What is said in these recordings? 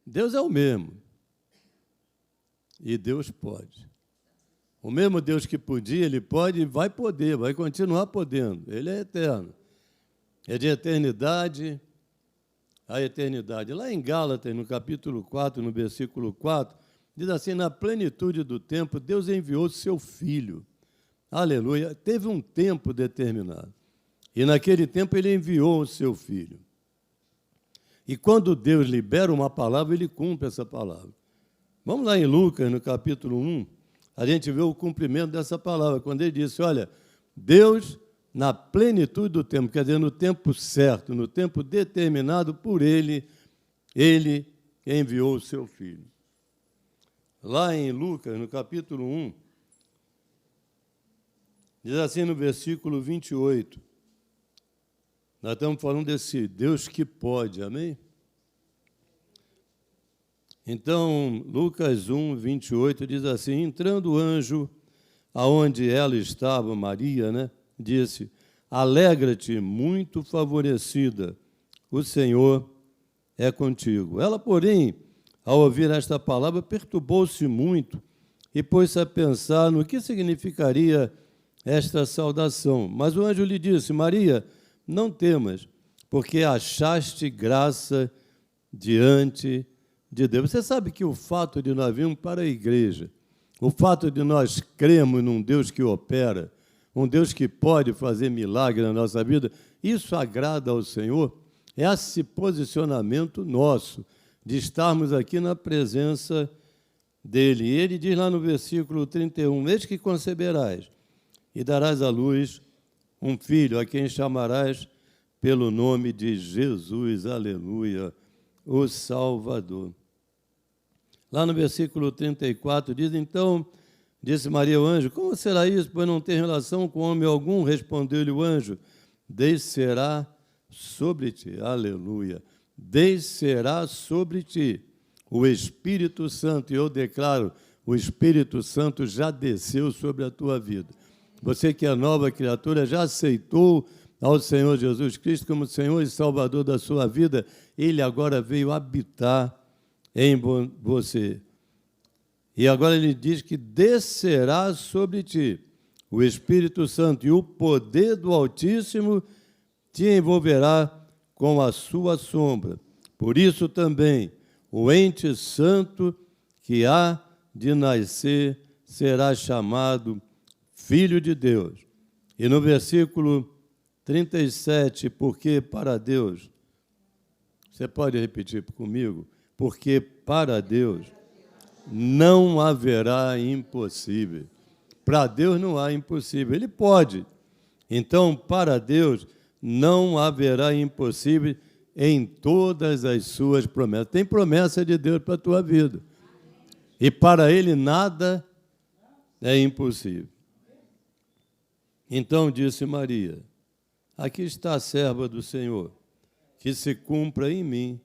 Deus é o mesmo. E Deus pode. O mesmo Deus que podia, Ele pode e vai poder, vai continuar podendo. Ele é eterno. É de eternidade a eternidade. Lá em Gálatas, no capítulo 4, no versículo 4, diz assim: na plenitude do tempo, Deus enviou seu Filho. Aleluia. Teve um tempo determinado. E naquele tempo Ele enviou o seu Filho. E quando Deus libera uma palavra, Ele cumpre essa palavra. Vamos lá em Lucas, no capítulo 1, a gente vê o cumprimento dessa palavra, quando Ele disse: olha, Deus, na plenitude do tempo, quer dizer, no tempo certo, no tempo determinado por Ele, Ele enviou o seu Filho. Lá em Lucas, no capítulo 1, diz assim no versículo 28, nós estamos falando desse Deus que pode, amém? Então, Lucas 1, 28, diz assim: entrando o anjo aonde ela estava, Maria, né, disse: alegra-te, muito favorecida, o Senhor é contigo. Ela, porém, ao ouvir esta palavra, perturbou-se muito e pôs-se a pensar no que significaria esta saudação. Mas o anjo lhe disse: Maria, não temas, porque achaste graça diante de Deus. Você sabe que o fato de nós virmos para a igreja, o fato de nós crermos num Deus que opera, um Deus que pode fazer milagre na nossa vida, isso agrada ao Senhor. É esse posicionamento nosso, de estarmos aqui na presença dEle. E Ele diz lá no versículo 31, eis que conceberás e darás à luz um filho, a quem chamarás pelo nome de Jesus, aleluia, o Salvador. Lá no versículo 34 diz: então, disse Maria ao anjo, como será isso, pois não tem relação com homem algum? Respondeu-lhe o anjo, descerá sobre ti, aleluia, descerá sobre ti o Espírito Santo, e eu declaro, o Espírito Santo já desceu sobre a tua vida. Você que é nova criatura, já aceitou ao Senhor Jesus Cristo como Senhor e Salvador da sua vida, Ele agora veio habitar em você. E agora Ele diz que descerá sobre ti o Espírito Santo, e o poder do Altíssimo te envolverá com a sua sombra. Por isso também o ente santo que há de nascer será chamado Filho de Deus. E no versículo 37, porque para Deus, você pode repetir comigo? Porque para Deus não haverá impossível. Para Deus não há impossível, Ele pode. Então, para Deus não haverá impossível em todas as suas promessas. Tem promessa de Deus para a tua vida. E para Ele nada é impossível. Então disse Maria, aqui está a serva do Senhor, que se cumpra em mim,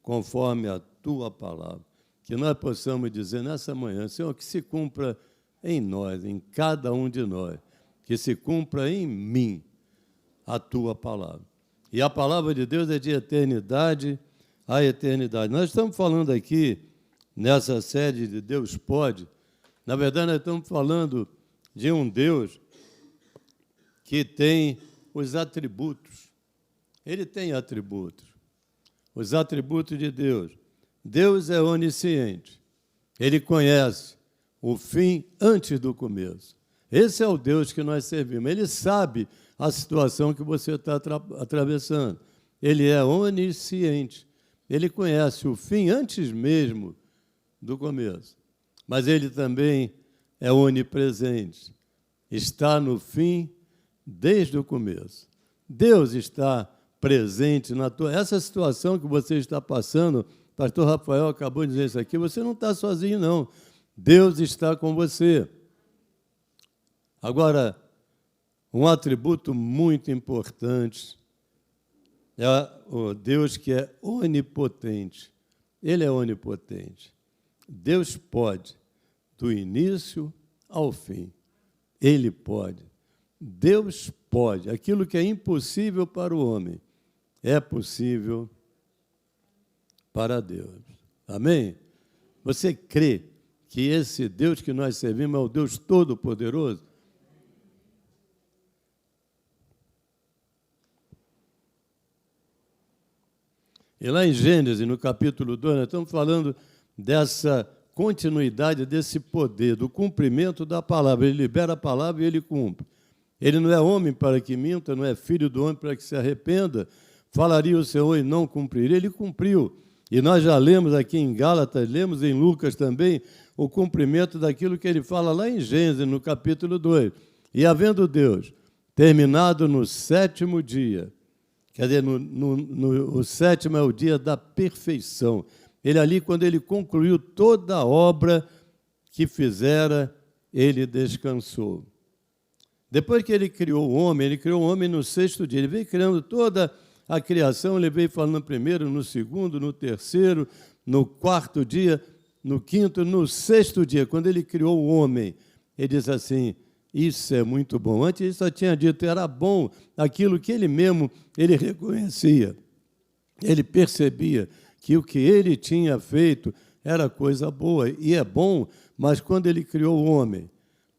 conforme a tua palavra. Que nós possamos dizer nessa manhã, Senhor, que se cumpra em nós, em cada um de nós, que se cumpra em mim a tua palavra. E a palavra de Deus é de eternidade a eternidade. Nós estamos falando aqui, nessa série de Deus Pode, na verdade nós estamos falando de um Deus que tem os atributos. Ele tem atributos. Os atributos de Deus. Deus é onisciente. Ele conhece o fim antes do começo. Esse é o Deus que nós servimos. Ele sabe a situação que você está atravessando. Ele é onisciente. Ele conhece o fim antes mesmo do começo. Mas Ele também é onipresente. Está no fim desde o começo. Deus está presente na tua... Essa situação que você está passando, pastor Rafael acabou de dizer isso aqui, você não está sozinho, não. Deus está com você. Agora, um atributo muito importante é o Deus que é onipotente. Ele é onipotente. Deus pode, do início ao fim. Ele pode. Deus pode. Aquilo que é impossível para o homem é possível para Deus. Amém? Você crê que esse Deus que nós servimos é o Deus Todo-Poderoso? E lá em Gênesis, no capítulo 2, nós estamos falando dessa continuidade desse poder, do cumprimento da palavra. Ele libera a palavra e ele cumpre. Ele não é homem para que minta, não é filho do homem para que se arrependa. Falaria o Senhor e não cumpriria. Ele cumpriu. E nós já lemos aqui em Gálatas, lemos em Lucas também, o cumprimento daquilo que ele fala lá em Gênesis, no capítulo 2. E havendo Deus terminado no 7º dia, quer dizer, o 7º é o dia da perfeição. Ele ali, quando ele concluiu toda a obra que fizera, ele descansou. Depois que ele criou o homem no 6º dia. Ele veio criando toda a criação, ele veio falando no 1º, no 2º, no 3º, no 4º dia, no 5º, no 6º dia. Quando ele criou o homem, ele disse assim: isso é muito bom. Antes ele só tinha dito, era bom aquilo que ele reconhecia. Ele percebia que o que ele tinha feito era coisa boa, e é bom, mas quando ele criou o homem,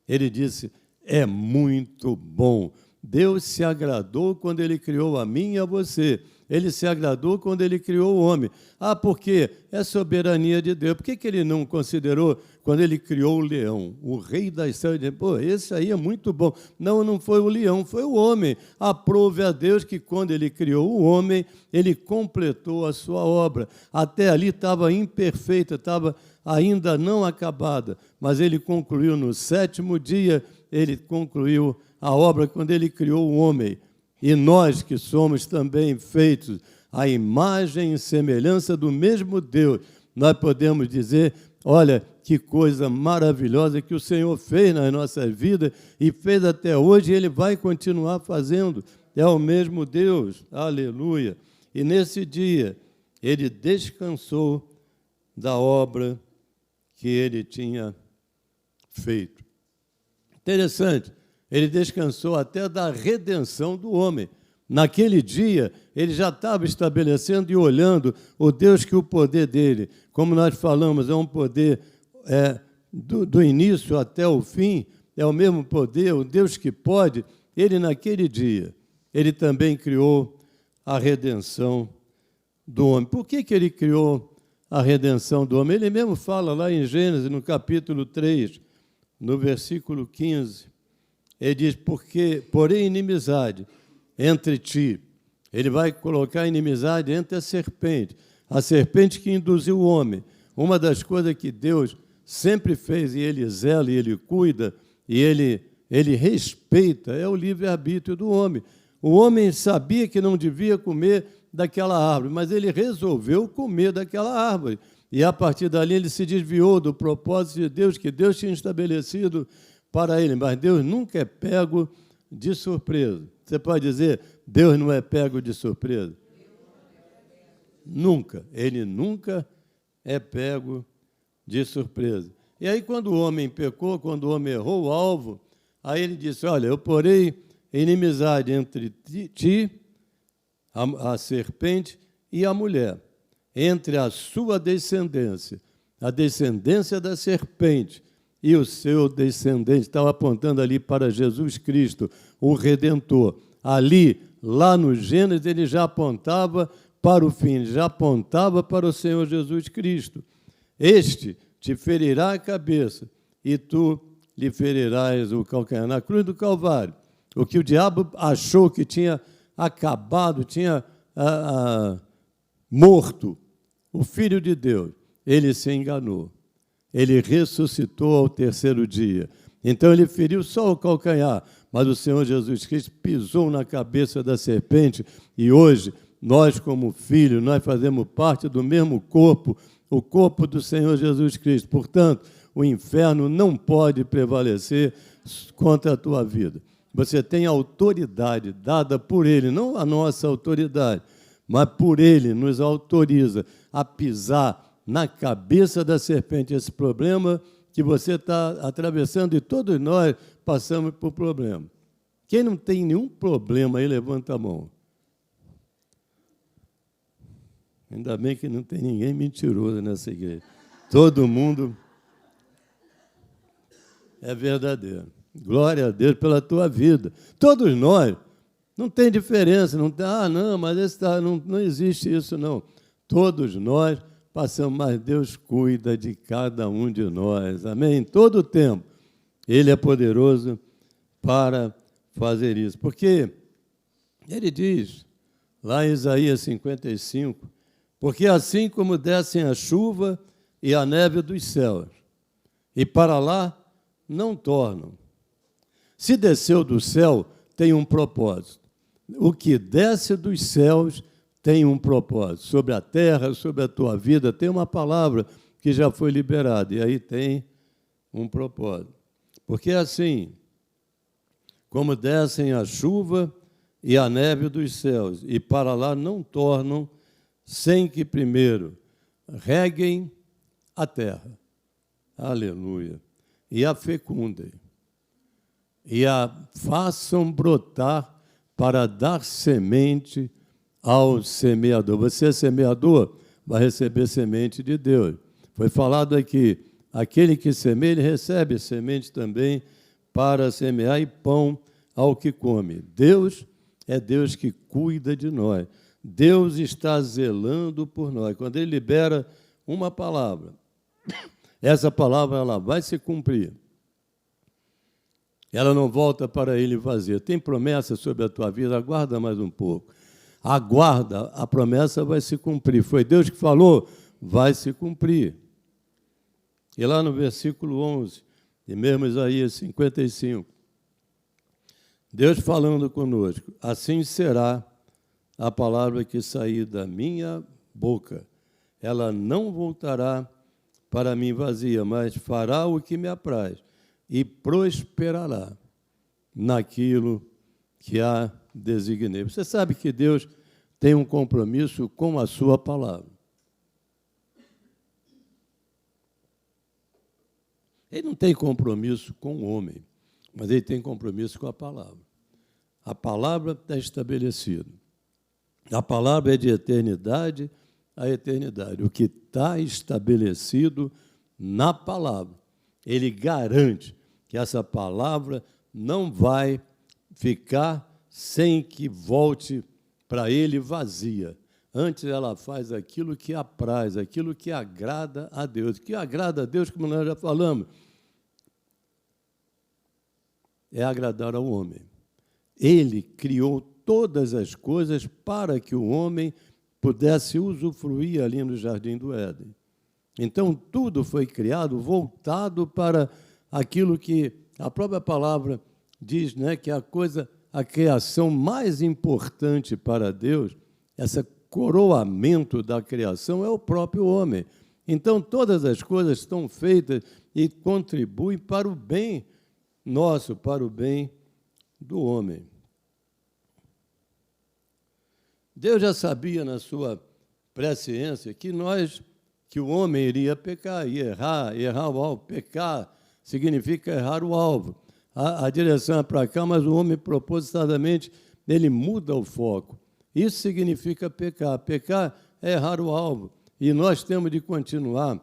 ele disse, é muito bom. Deus se agradou quando ele criou a mim e a você. Ele se agradou quando ele criou o homem. Ah, por quê? É soberania de Deus. Por que ele não considerou quando ele criou o leão, o rei das selvas? Pô, esse aí é muito bom. Não, não foi o leão, foi o homem. Aprove a Deus que quando ele criou o homem, ele completou a sua obra. Até ali estava imperfeita, estava ainda não acabada, mas ele concluiu no 7º dia, ele concluiu a obra quando ele criou o homem. E nós que somos também feitos à imagem e semelhança do mesmo Deus, nós podemos dizer, olha, que coisa maravilhosa que o Senhor fez nas nossas vidas e fez até hoje e Ele vai continuar fazendo. É o mesmo Deus, aleluia. E nesse dia, Ele descansou da obra que Ele tinha feito. Interessante. Ele descansou até da redenção do homem. Naquele dia, ele já estava estabelecendo e olhando o Deus que o poder dele, como nós falamos, é um poder do início até o fim, é o mesmo poder, o Deus que pode. Ele, naquele dia, ele também criou a redenção do homem. Por que ele criou a redenção do homem? Ele mesmo fala lá em Gênesis, no capítulo 3, no versículo 15, ele diz, porém inimizade entre ti. Ele vai colocar inimizade entre a serpente que induziu o homem. Uma das coisas que Deus sempre fez, e Ele zela, e Ele cuida, e Ele respeita, é o livre-arbítrio do homem. O homem sabia que não devia comer daquela árvore, mas ele resolveu comer daquela árvore. E, a partir dali, ele se desviou do propósito de Deus, que Deus tinha estabelecido para ele, mas Deus nunca é pego de surpresa. Você pode dizer, Deus não é pego de surpresa? Nunca. Ele nunca é pego de surpresa. E aí, quando o homem pecou, quando o homem errou o alvo, aí ele disse, olha, eu porei inimizade entre ti, a serpente, e a mulher, entre a sua descendência, a descendência da serpente, e o seu descendente, estava apontando ali para Jesus Cristo, o Redentor. Ali, lá no Gênesis, ele já apontava para o fim, já apontava para o Senhor Jesus Cristo. Este te ferirá a cabeça, e tu lhe ferirás o calcanhar. Na cruz do Calvário, o que o diabo achou que tinha acabado, tinha morto o Filho de Deus, ele se enganou. Ele ressuscitou ao 3º dia. Então, ele feriu só o calcanhar, mas o Senhor Jesus Cristo pisou na cabeça da serpente e hoje, nós como filhos, nós fazemos parte do mesmo corpo, o corpo do Senhor Jesus Cristo. Portanto, o inferno não pode prevalecer contra a tua vida. Você tem autoridade dada por Ele, não a nossa autoridade, mas por Ele nos autoriza a pisar na cabeça da serpente, esse problema que você está atravessando, e todos nós passamos por problema. Quem não tem nenhum problema aí, levanta a mão. Ainda bem que não tem ninguém mentiroso nessa igreja. Todo mundo é verdadeiro. Glória a Deus pela tua vida. Todos nós. Não tem diferença. Não tem, não, mas não existe isso, não. Todos nós passamos, mas Deus cuida de cada um de nós. Amém? Todo o tempo. Ele é poderoso para fazer isso. Porque ele diz, lá em Isaías 55, porque assim como descem a chuva e a neve dos céus, e para lá não tornam. Se desceu do céu, tem um propósito. O que desce dos céus tem um propósito. Sobre a terra, sobre a tua vida, tem uma palavra que já foi liberada, e aí tem um propósito. Porque assim, como descem a chuva e a neve dos céus, e para lá não tornam, sem que primeiro reguem a terra, aleluia, e a fecundem, e a façam brotar para dar semente ao semeador. Você é semeador, vai receber semente de Deus. Foi falado aqui, aquele que semeia, ele recebe semente também para semear e pão ao que come. Deus é Deus que cuida de nós. Deus está zelando por nós. Quando Ele libera uma palavra, essa palavra ela vai se cumprir. Ela não volta para Ele vazia. Tem promessa sobre a tua vida, aguarda mais um pouco. Aguarda, a promessa vai se cumprir. Foi Deus que falou, vai se cumprir. E lá no versículo 11, e mesmo Isaías 55, Deus falando conosco, assim será a palavra que sair da minha boca. Ela não voltará para mim vazia, mas fará o que me apraz e prosperará naquilo que a designei. Você sabe que Deus tem um compromisso com a sua palavra. Ele não tem compromisso com o homem, mas ele tem compromisso com a palavra. A palavra está estabelecida. A palavra é de eternidade a eternidade. O que está estabelecido na palavra, ele garante que essa palavra não vai ficar sem que volte para ele vazia. Antes ela faz aquilo que apraz, aquilo que agrada a Deus. O que agrada a Deus, como nós já falamos, é agradar ao homem. Ele criou todas as coisas para que o homem pudesse usufruir ali no Jardim do Éden. Então, tudo foi criado voltado para aquilo que a própria palavra diz, né, que a criação mais importante para Deus, esse coroamento da criação é o próprio homem. Então, todas as coisas estão feitas e contribuem para o bem nosso, para o bem do homem. Deus já sabia na sua presciência que o homem iria pecar, ia errar o alvo. Pecar significa errar o alvo. A direção é para cá, mas o homem, propositadamente, ele muda o foco. Isso significa pecar. Pecar é errar o alvo. E nós temos de continuar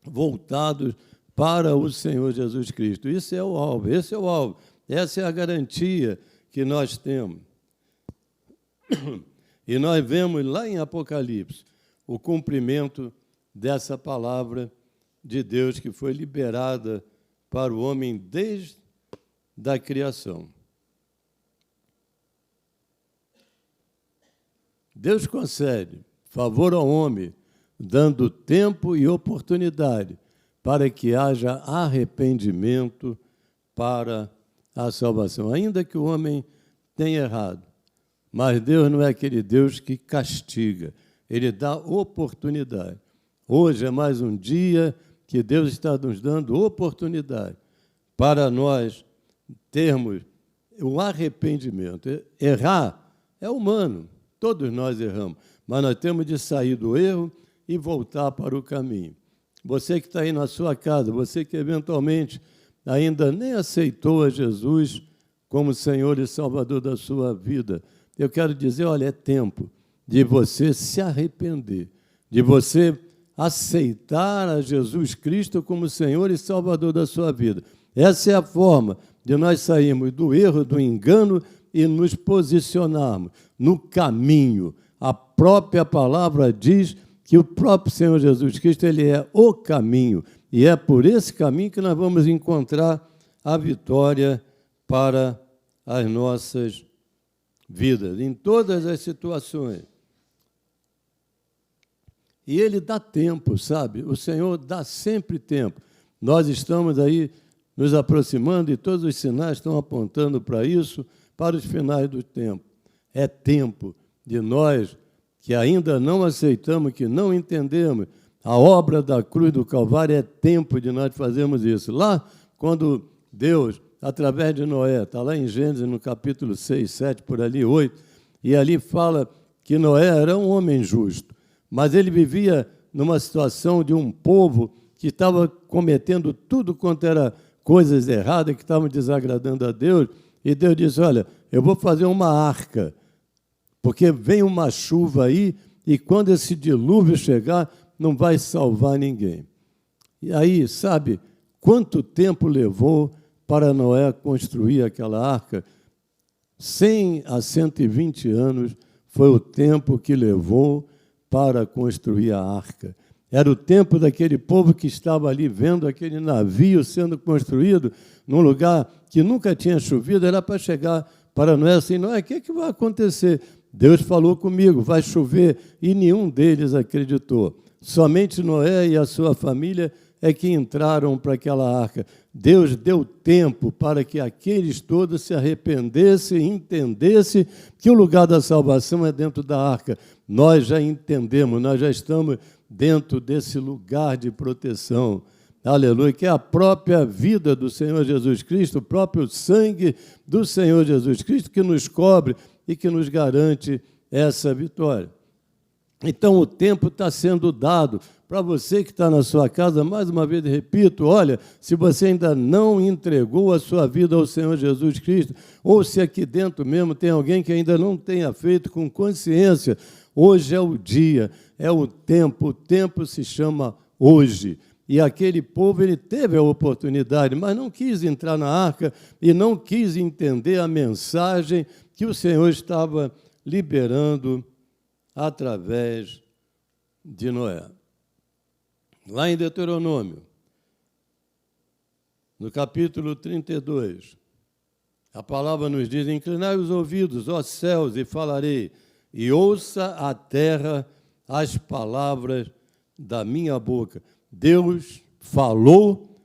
voltados para o Senhor Jesus Cristo. Isso é o alvo, esse é o alvo. Essa é a garantia que nós temos. E nós vemos lá em Apocalipse o cumprimento dessa palavra de Deus que foi liberada para o homem desde a criação. Deus concede favor ao homem, dando tempo e oportunidade para que haja arrependimento para a salvação, ainda que o homem tenha errado. Mas Deus não é aquele Deus que castiga, Ele dá oportunidade. Hoje é mais um dia que Deus está nos dando oportunidade para nós termos o arrependimento. Errar é humano, todos nós erramos, mas nós temos de sair do erro e voltar para o caminho. Você que está aí na sua casa, você que eventualmente ainda nem aceitou a Jesus como Senhor e Salvador da sua vida, eu quero dizer, olha, é tempo. de você se arrepender, de você aceitar a Jesus Cristo como Senhor e Salvador da sua vida. Essa é a forma de nós sairmos do erro, do engano e nos posicionarmos no caminho. A própria palavra diz que o próprio Senhor Jesus Cristo, ele é o caminho, e é por esse caminho que nós vamos encontrar a vitória para as nossas vidas, em todas as situações. E Ele dá tempo, sabe? O Senhor dá sempre tempo. Nós estamos aí nos aproximando e todos os sinais estão apontando para isso, para os finais do tempo. É tempo de nós que ainda não aceitamos, que não entendemos a obra da cruz do Calvário, é tempo de nós fazermos isso. Lá, quando Deus, através de Noé, está lá em Gênesis, no capítulo 6, 7, por ali, 8, e ali fala que Noé era um homem justo, mas ele vivia numa situação de um povo que estava cometendo tudo quanto era coisas erradas, que estavam desagradando a Deus, e Deus disse, olha, eu vou fazer uma arca, porque vem uma chuva aí, e quando esse dilúvio chegar, não vai salvar ninguém. E aí, sabe, quanto tempo levou para Noé construir aquela arca? 100 a 120 anos foi o tempo que levou para construir a arca. Era o tempo daquele povo que estava ali vendo aquele navio sendo construído num lugar que nunca tinha chovido, era para chegar para Noé assim, Noé, o que vai acontecer? Deus falou comigo, vai chover, e nenhum deles acreditou. Somente Noé e a sua família é que entraram para aquela arca. Deus deu tempo para que aqueles todos se arrependessem, entendessem que o lugar da salvação é dentro da arca. Nós já entendemos, nós já estamos dentro desse lugar de proteção. Aleluia, que é a própria vida do Senhor Jesus Cristo, o próprio sangue do Senhor Jesus Cristo que nos cobre e que nos garante essa vitória. Então, o tempo está sendo dado para você que está na sua casa. Mais uma vez, repito, olha, se você ainda não entregou a sua vida ao Senhor Jesus Cristo, ou se aqui dentro mesmo tem alguém que ainda não tenha feito com consciência, hoje é o dia, é o tempo se chama hoje. E aquele povo, ele teve a oportunidade, mas não quis entrar na arca e não quis entender a mensagem que o Senhor estava liberando através de Noé. Lá em Deuteronômio, no capítulo 32, a palavra nos diz, inclinai os ouvidos, ó céus, e falarei, e ouça a terra as palavras da minha boca. Deus falou,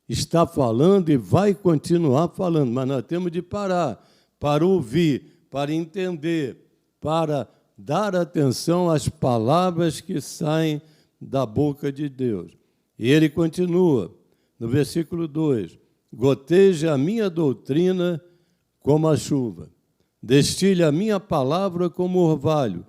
está falando e vai continuar falando, mas nós temos de parar para ouvir, para entender, para dar atenção às palavras que saem da boca de Deus. E ele continua, no versículo 2, goteja a minha doutrina como a chuva, destile a minha palavra como orvalho,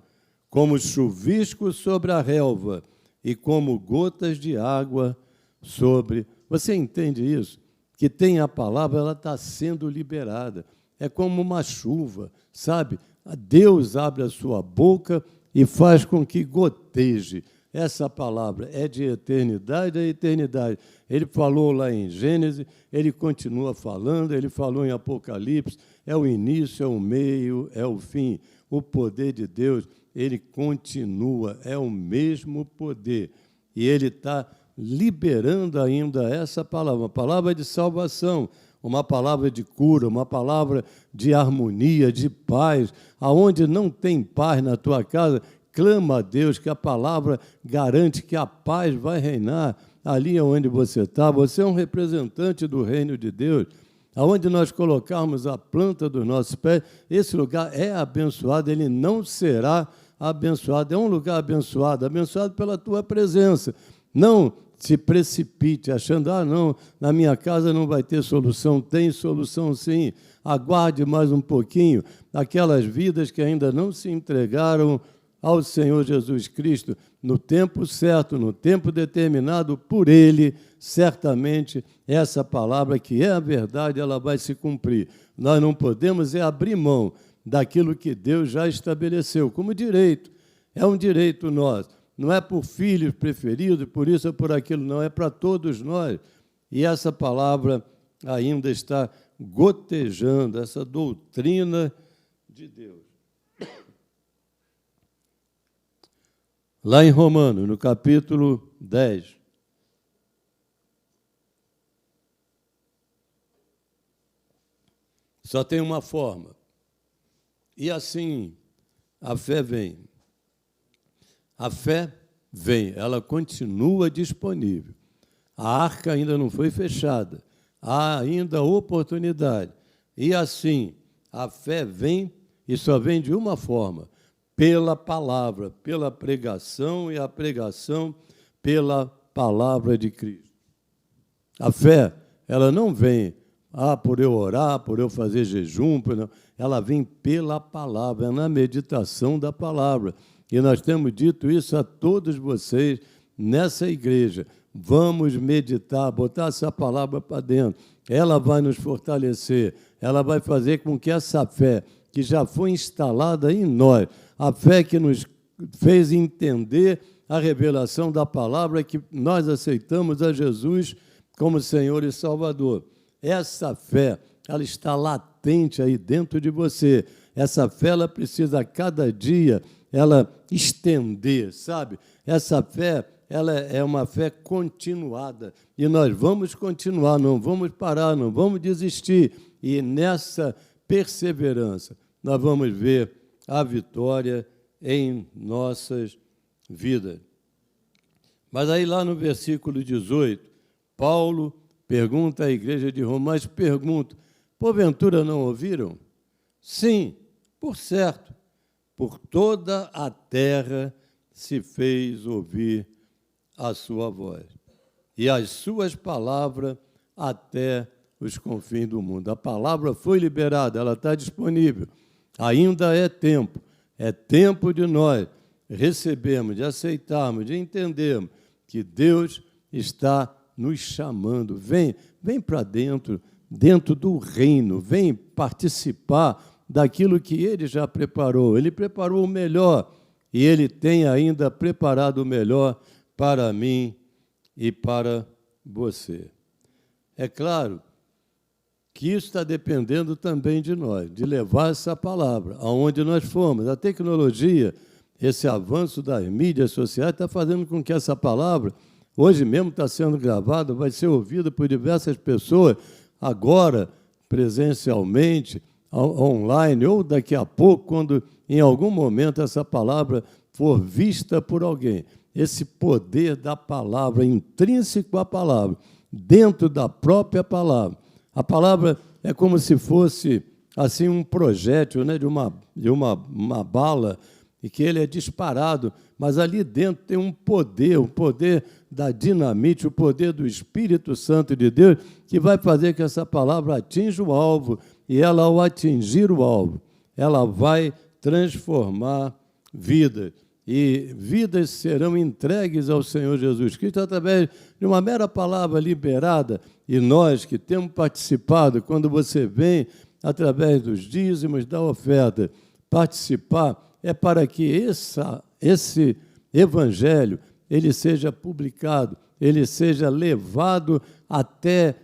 como chuvisco sobre a relva e como gotas de água sobre... Você entende isso? Que tem a palavra, ela está sendo liberada. É como uma chuva, sabe? Deus abre a sua boca e faz com que goteje. Essa palavra é de eternidade a eternidade. Ele falou lá em Gênesis, ele continua falando, ele falou em Apocalipse, é o início, é o meio, é o fim. O poder de Deus, ele continua, é o mesmo poder. E ele está liberando ainda essa palavra, uma palavra de salvação, uma palavra de cura, uma palavra de harmonia, de paz. Aonde não tem paz na tua casa, clama a Deus que a palavra garante que a paz vai reinar ali onde você está. Você é um representante do reino de Deus. Aonde nós colocarmos a planta dos nossos pés, esse lugar é abençoado, ele não será abençoado. É um lugar abençoado, abençoado pela tua presença. Não se precipite achando, não, na minha casa não vai ter solução. Tem solução sim. Aguarde mais um pouquinho. Aquelas vidas que ainda não se entregaram ao Senhor Jesus Cristo, no tempo certo, no tempo determinado por Ele, certamente essa palavra que é a verdade, ela vai se cumprir. Nós não podemos abrir mão daquilo que Deus já estabeleceu como direito. É um direito nosso. Não é por filhos preferidos, por isso ou por aquilo, não. É para todos nós. E essa palavra ainda está gotejando, essa doutrina de Deus. Lá em Romanos, no capítulo 10, só tem uma forma. E assim, a fé vem. A fé vem, ela continua disponível. A arca ainda não foi fechada. Há ainda oportunidade. E assim, a fé vem e só vem de uma forma, pela palavra, pela pregação, e a pregação pela palavra de Cristo. A fé, ela não vem por eu orar, por eu fazer jejum, ela vem pela palavra, é na meditação da palavra. E nós temos dito isso a todos vocês nessa igreja. Vamos meditar, botar essa palavra para dentro. Ela vai nos fortalecer, ela vai fazer com que essa fé que já foi instalada em nós, a fé que nos fez entender a revelação da palavra, que nós aceitamos a Jesus como Senhor e Salvador. Essa fé, ela está latente aí dentro de você. Essa fé, ela precisa a cada dia, ela estender, sabe? Essa fé, ela é uma fé continuada. E nós vamos continuar, não vamos parar, não vamos desistir. E nessa perseverança, nós vamos ver a vitória em nossas vidas. Mas aí lá no versículo 18, Paulo pergunta à igreja de Roma, mas pergunto, porventura não ouviram? Sim, por certo, por toda a terra se fez ouvir a sua voz, e as suas palavras até os confins do mundo. A palavra foi liberada, ela está disponível. Ainda é tempo de nós recebermos, de aceitarmos, de entendermos que Deus está nos chamando. Vem para dentro do reino, vem participar daquilo que Ele já preparou. Ele preparou o melhor e Ele tem ainda preparado o melhor para mim e para você. É claro que isso está dependendo também de nós, de levar essa palavra aonde nós formos. A tecnologia, esse avanço das mídias sociais está fazendo com que essa palavra, hoje mesmo está sendo gravada, vai ser ouvida por diversas pessoas, agora, presencialmente, online, ou daqui a pouco, quando em algum momento essa palavra for vista por alguém. Esse poder da palavra, intrínseco à palavra, dentro da própria palavra. A palavra é como se fosse assim um projétil, né, de uma bala, e que ele é disparado, mas ali dentro tem um poder, o poder da dinamite, o poder do Espírito Santo de Deus, que vai fazer que essa palavra atinja o alvo, e ela, ao atingir o alvo, ela vai transformar vidas. E vidas serão entregues ao Senhor Jesus Cristo através de uma mera palavra liberada. E nós que temos participado, quando você vem através dos dízimos, da oferta, participar, é para que esse evangelho ele seja publicado, ele seja levado até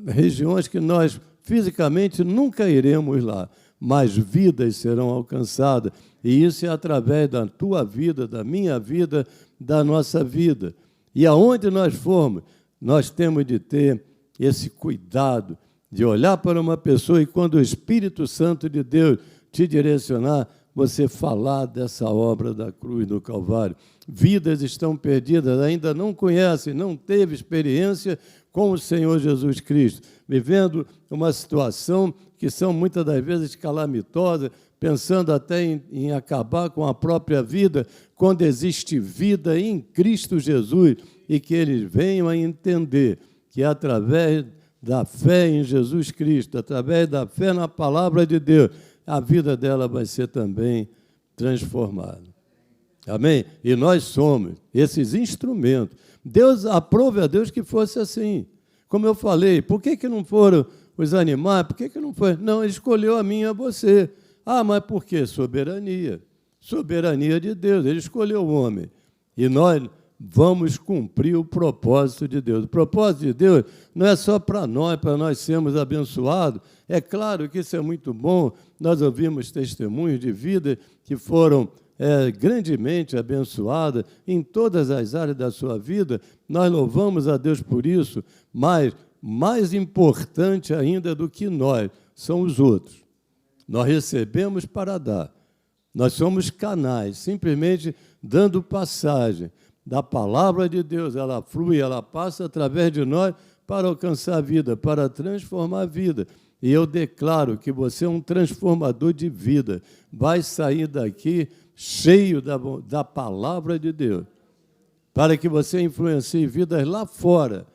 regiões que nós fisicamente nunca iremos lá, mas vidas serão alcançadas. E isso é através da tua vida, da minha vida, da nossa vida. E aonde nós formos, nós temos de ter esse cuidado de olhar para uma pessoa e, quando o Espírito Santo de Deus te direcionar, você falar dessa obra da cruz do Calvário. Vidas estão perdidas, ainda não conhecem, não teve experiência com o Senhor Jesus Cristo, vivendo uma situação que são muitas das vezes calamitosas, pensando até em acabar com a própria vida, quando existe vida em Cristo Jesus, e que eles venham a entender que através da fé em Jesus Cristo, através da fé na palavra de Deus, a vida dela vai ser também transformada. Amém? E nós somos esses instrumentos. Deus, aprove a Deus que fosse assim. Como eu falei, por que não foram os animais? Por que não foi? Não, Ele escolheu a mim e a você. Ah, mas por quê? Soberania. Soberania de Deus. Ele escolheu o homem. E nós vamos cumprir o propósito de Deus. O propósito de Deus não é só para nós sermos abençoados. É claro que isso é muito bom. Nós ouvimos testemunhos de vida que foram grandemente abençoadas em todas as áreas da sua vida. Nós louvamos a Deus por isso, mas mais importante ainda do que nós são os outros. Nós recebemos para dar. Nós somos canais, simplesmente dando passagem da palavra de Deus. Ela flui, ela passa através de nós para alcançar a vida, para transformar a vida. E eu declaro que você é um transformador de vida. Vai sair daqui cheio da palavra de Deus, para que você influencie vidas lá fora.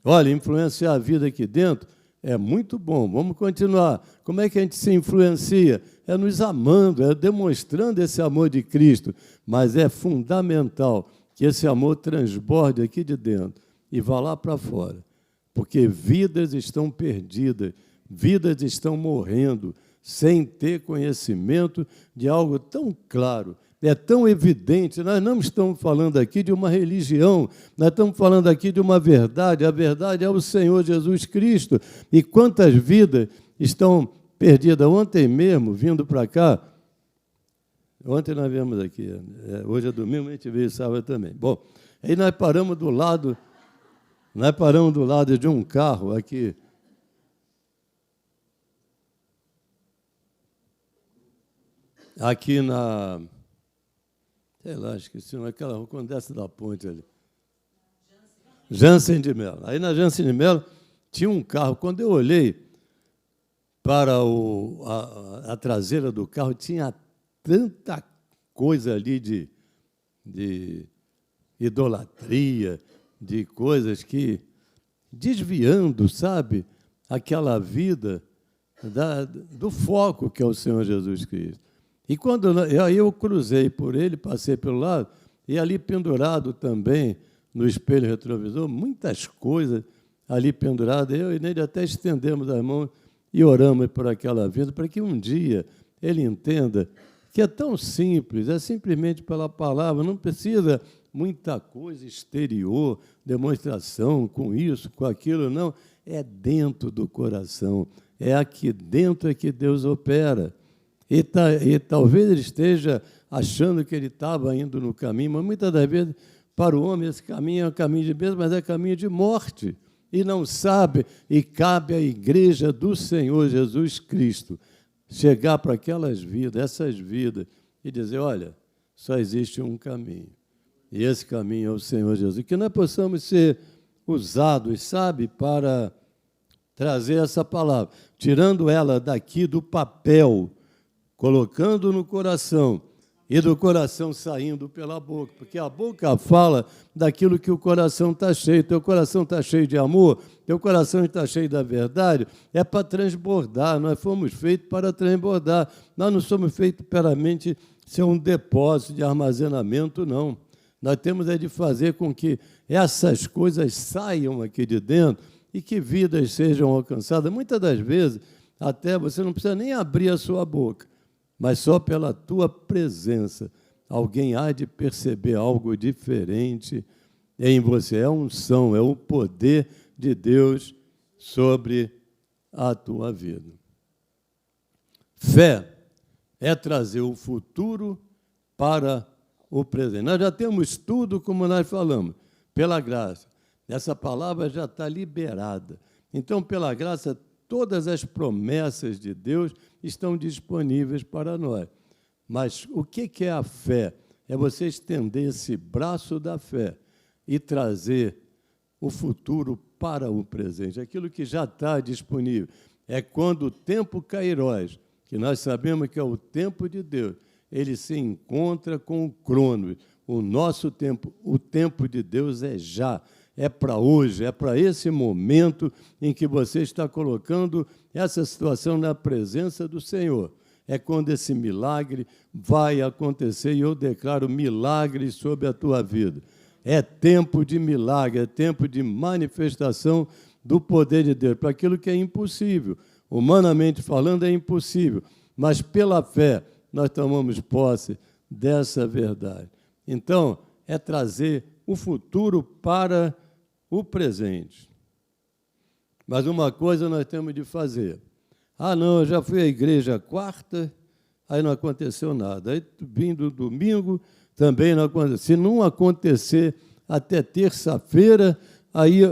Olha, influenciar a vida aqui dentro é muito bom. Vamos continuar. Como é que a gente se influencia? É nos amando, é demonstrando esse amor de Cristo. Mas é fundamental que esse amor transborde aqui de dentro e vá lá para fora. Porque vidas estão perdidas, vidas estão morrendo, sem ter conhecimento de algo tão claro, é tão evidente. Nós não estamos falando aqui de uma religião, nós estamos falando aqui de uma verdade. A verdade é o Senhor Jesus Cristo. E quantas vidas estão perdidas? Ontem mesmo, vindo para cá, ontem nós viemos aqui, hoje é domingo, a gente veio sábado também. Bom, aí nós paramos do lado de um carro aqui, na, sei lá, esqueci, naquela rua, quando desce da ponte ali. Jansen de Mello. Aí na Jansen de Mello tinha um carro. Quando eu olhei para a traseira do carro, tinha tanta coisa ali de idolatria, de coisas que, desviando, sabe, aquela vida do foco que é o Senhor Jesus Cristo. E quando aí eu cruzei por ele, passei pelo lado, e ali pendurado também, no espelho retrovisor, muitas coisas ali penduradas. Eu e ele até estendemos as mãos e oramos por aquela vida, para que um dia ele entenda que é tão simples, é simplesmente pela palavra, não precisa muita coisa exterior, demonstração com isso, com aquilo, não. É dentro do coração, é aqui dentro que Deus opera. E talvez ele esteja achando que ele estava indo no caminho, mas muitas das vezes, para o homem, esse caminho é um caminho de bênção, mas é caminho de morte. E não sabe, e cabe à igreja do Senhor Jesus Cristo chegar para aquelas vidas, essas vidas, e dizer, olha, só existe um caminho. E esse caminho é o Senhor Jesus. Que nós possamos ser usados, sabe, para trazer essa palavra, tirando ela daqui do papel, colocando no coração, e do coração saindo pela boca, porque a boca fala daquilo que o coração está cheio. Teu coração está cheio de amor, teu coração está cheio da verdade, é para transbordar. Nós fomos feitos para transbordar, nós não somos feitos meramente ser um depósito de armazenamento, não. Nós temos de fazer com que essas coisas saiam aqui de dentro e que vidas sejam alcançadas. Muitas das vezes, até você não precisa nem abrir a sua boca, mas só pela tua presença alguém há de perceber algo diferente em você. É a unção, é o poder de Deus sobre a tua vida. Fé é trazer o futuro para o presente. Nós já temos tudo, como nós falamos, pela graça. Essa palavra já está liberada. Então, pela graça, todas as promessas de Deus estão disponíveis para nós. Mas o que é a fé? É você estender esse braço da fé e trazer o futuro para o presente, aquilo que já está disponível. É quando o tempo Kairos, que nós sabemos que é o tempo de Deus, ele se encontra com o cronos. O nosso tempo, o tempo de Deus é já. É para hoje, é para esse momento em que você está colocando essa situação na presença do Senhor. É quando esse milagre vai acontecer, e eu declaro milagres sobre a tua vida. É tempo de milagre, é tempo de manifestação do poder de Deus, para aquilo que é impossível. Humanamente falando, é impossível, mas pela fé nós tomamos posse dessa verdade. Então, é trazer o futuro para o presente. Mas uma coisa nós temos de fazer. Não, eu já fui à igreja quarta, aí não aconteceu nada. Aí vim do domingo, também não aconteceu. Se não acontecer até terça-feira, aí,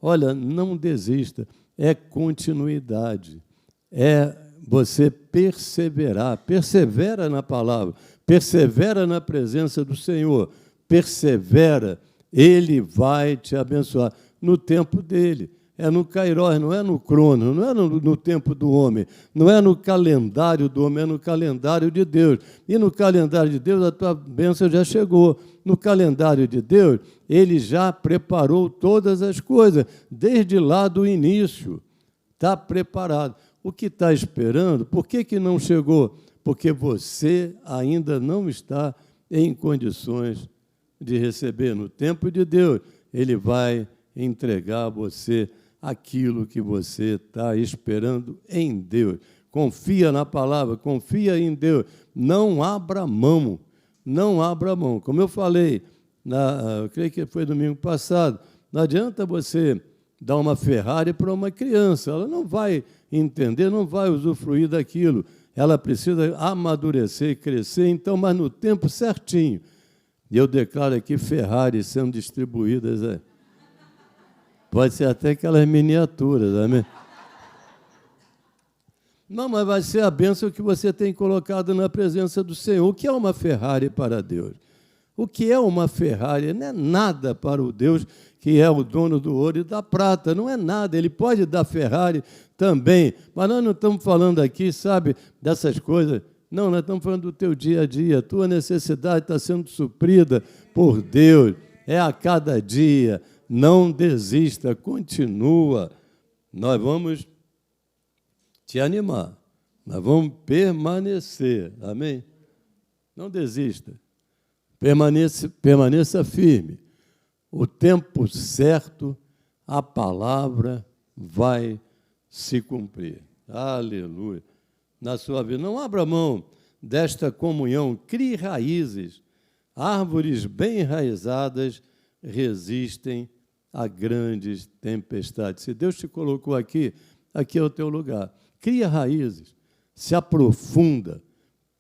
olha, não desista. É continuidade. É você perseverar. Persevera na palavra. Persevera na presença do Senhor. Persevera. Ele vai te abençoar no tempo dele. É no Kairos, não é no crono, não é no tempo do homem, não é no calendário do homem, é no calendário de Deus. E no calendário de Deus, a tua bênção já chegou. No calendário de Deus, Ele já preparou todas as coisas, desde lá do início. Está preparado. O que está esperando, por que não chegou? Porque você ainda não está em condições de receber. No tempo de Deus, Ele vai entregar a você aquilo que você está esperando em Deus. Confia na palavra, confia em Deus. Não abra mão, não abra mão. Como eu falei, eu creio que foi domingo passado, não adianta você dar uma Ferrari para uma criança, ela não vai entender, não vai usufruir daquilo. Ela precisa amadurecer e crescer, então, mas no tempo certinho. E eu declaro aqui Ferrari sendo distribuídas. Pode ser até aquelas miniaturas, amém? Não, mas vai ser a bênção que você tem colocado na presença do Senhor. O que é uma Ferrari para Deus? O que é uma Ferrari? Não é nada para o Deus que é o dono do ouro e da prata. Não é nada. Ele pode dar Ferrari também. Mas nós não estamos falando aqui, sabe, dessas coisas. Não, nós estamos falando do teu dia a dia. A tua necessidade está sendo suprida por Deus. É a cada dia. Não desista, continua. Nós vamos te animar. Nós vamos permanecer. Amém? Não desista. Permaneça firme. O tempo certo, a palavra vai se cumprir. Aleluia. Na sua vida. Não abra mão desta comunhão. Crie raízes. Árvores bem enraizadas resistem a grandes tempestades. Se Deus te colocou aqui, aqui é o teu lugar. Cria raízes, se aprofunda,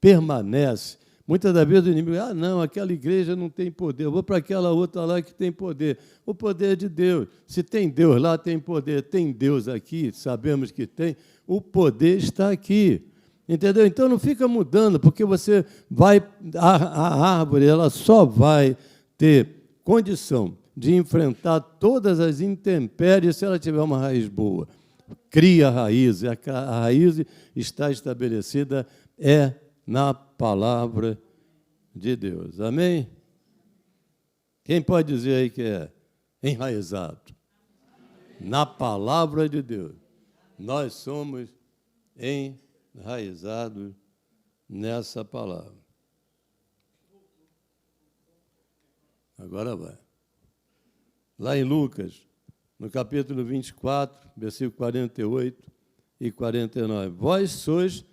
permanece. Muitas das vezes o inimigo diz, não, aquela igreja não tem poder, eu vou para aquela outra lá que tem poder. O poder é de Deus. Se tem Deus lá, tem poder. Tem Deus aqui, sabemos que tem, o poder está aqui. Entendeu? Então não fica mudando, porque você vai, a árvore ela só vai ter condição de enfrentar todas as intempéries se ela tiver uma raiz boa. Cria raízes, a raiz está estabelecida, na palavra de Deus. Amém? Quem pode dizer aí que é enraizado? Na palavra de Deus. Nós somos enraizados nessa palavra. Agora vai. Lá em Lucas, no capítulo 24, versículo 48 e 49. Vós sois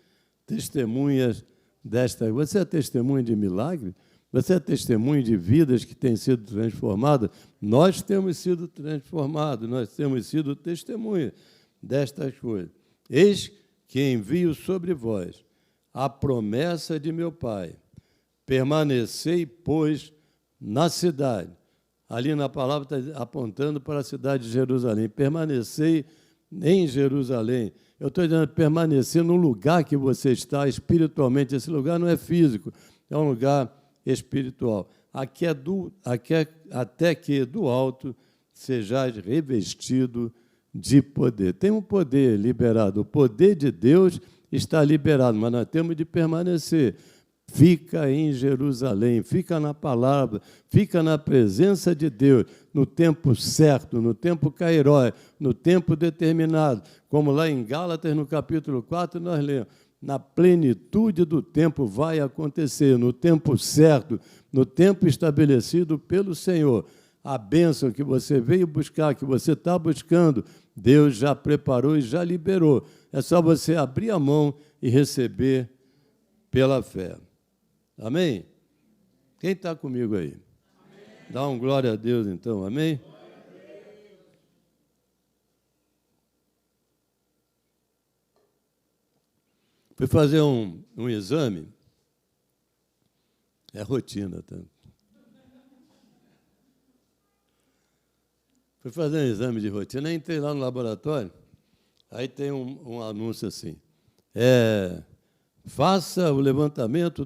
testemunhas desta... Você é testemunha de milagre? Você é testemunha de vidas que têm sido transformadas? Nós temos sido transformados, nós temos sido testemunhas destas coisas. Eis que envio sobre vós a promessa de meu Pai. Permanecei, pois, na cidade. Ali na palavra está apontando para a cidade de Jerusalém. Permanecei em Jerusalém. Eu estou dizendo permanecer no lugar que você está espiritualmente. Esse lugar não é físico, é um lugar espiritual. Até que do alto sejais revestido de poder. Tem um poder liberado. O poder de Deus está liberado, mas nós temos de permanecer. Fica em Jerusalém, fica na palavra, fica na presença de Deus, no tempo certo, no tempo Kairos, no tempo determinado. Como lá em Gálatas, no capítulo 4, nós lemos, na plenitude do tempo vai acontecer, no tempo certo, no tempo estabelecido pelo Senhor. A bênção que você veio buscar, que você está buscando, Deus já preparou e já liberou. É só você abrir a mão e receber pela fé. Amém? Quem está comigo aí? Amém. Dá um glória a Deus, então. Amém? Fui fazer um exame. É rotina, tá? Fui fazer um exame de rotina, entrei lá no laboratório, aí tem um anúncio assim, faça o levantamento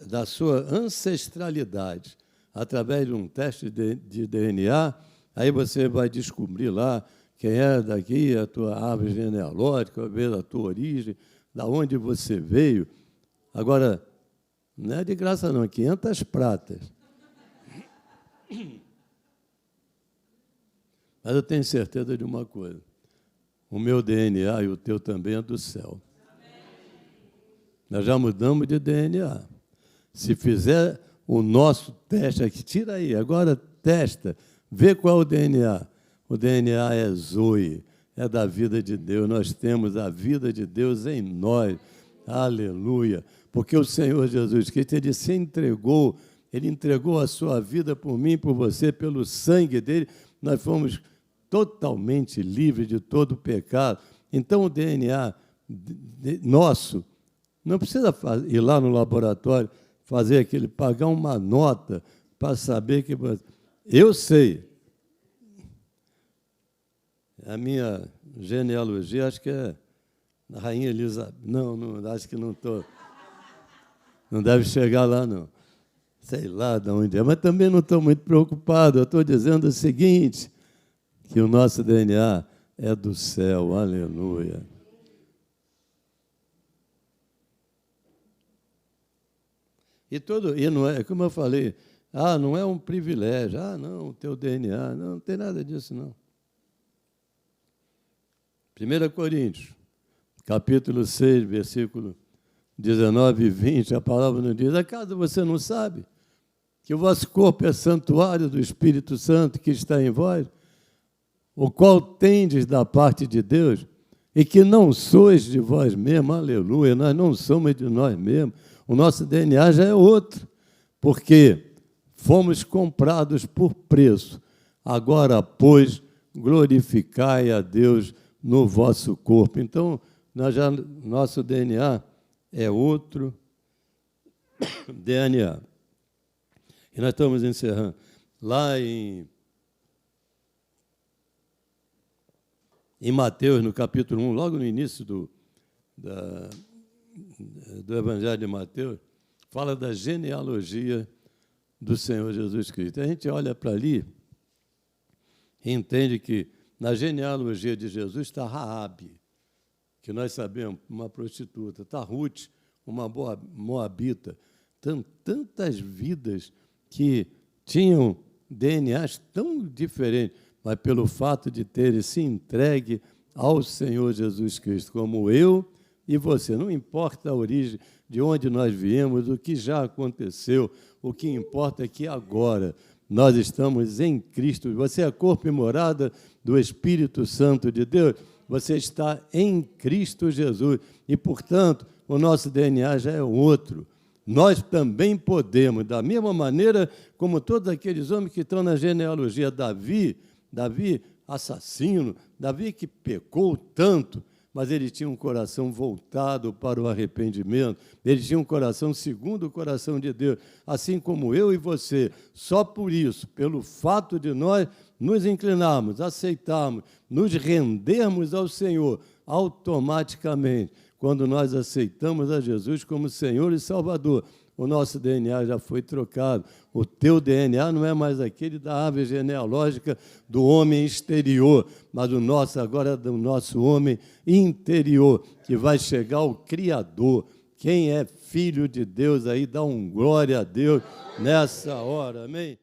da sua ancestralidade, através de um teste de DNA, aí você vai descobrir lá quem é daqui, a tua árvore genealógica, ver a tua origem, da onde você veio. Agora, não é de graça não, 500 pratas. Mas eu tenho certeza de uma coisa, o meu DNA e o teu também é do céu. Nós já mudamos de DNA. Se fizer o nosso teste aqui, tira aí, agora testa, vê qual é o DNA. O DNA é Zoe, é da vida de Deus. Nós temos a vida de Deus em nós. Aleluia. Porque o Senhor Jesus Cristo, Ele se entregou, Ele entregou a sua vida por mim, por você, pelo sangue dEle. Nós fomos totalmente livres de todo pecado. Então, o DNA nosso, não precisa ir lá no laboratório, pagar uma nota para saber que... Eu sei. A minha genealogia, acho que é a Rainha Elizabeth. Não, acho que não estou. Não deve chegar lá, não. Sei lá de onde é, mas também não estou muito preocupado. Eu estou dizendo o seguinte, que o nosso DNA é do céu. Aleluia. E não é, como eu falei, não é um privilégio. Não, o teu DNA. Não tem nada disso, não. 1 Coríntios, capítulo 6, versículo 19 e 20, a palavra nos diz, acaso você não sabe que o vosso corpo é santuário do Espírito Santo que está em vós, o qual tendes da parte de Deus, e que não sois de vós mesmos, aleluia, nós não somos de nós mesmos, o nosso DNA já é outro, porque fomos comprados por preço, agora, pois, glorificai a Deus no vosso corpo. Então, nosso DNA é outro DNA. E nós estamos encerrando. Lá em Mateus, no capítulo 1, logo no início do Evangelho de Mateus, fala da genealogia do Senhor Jesus Cristo. A gente olha para ali e entende que na genealogia de Jesus está Raabe, que nós sabemos, uma prostituta, está Ruth, uma moabita. Tantas vidas que tinham DNAs tão diferentes, mas pelo fato de terem se entregue ao Senhor Jesus Cristo, como eu e você. Não importa a origem, de onde nós viemos, o que já aconteceu, o que importa é que agora nós estamos em Cristo. Você é corpo e morada do Espírito Santo de Deus. Você está em Cristo Jesus. E, portanto, o nosso DNA já é outro. Nós também podemos, da mesma maneira como todos aqueles homens que estão na genealogia, Davi, assassino, Davi que pecou tanto, mas ele tinha um coração voltado para o arrependimento, ele tinha um coração segundo o coração de Deus, assim como eu e você. Só por isso, pelo fato de nós nos inclinarmos, aceitarmos, nos rendermos ao Senhor, automaticamente, quando nós aceitamos a Jesus como Senhor e Salvador, o nosso DNA já foi trocado. O teu DNA não é mais aquele da árvore genealógica do homem exterior, mas o nosso agora é do nosso homem interior, que vai chegar ao Criador. Quem é filho de Deus aí, dá um glória a Deus nessa hora, amém?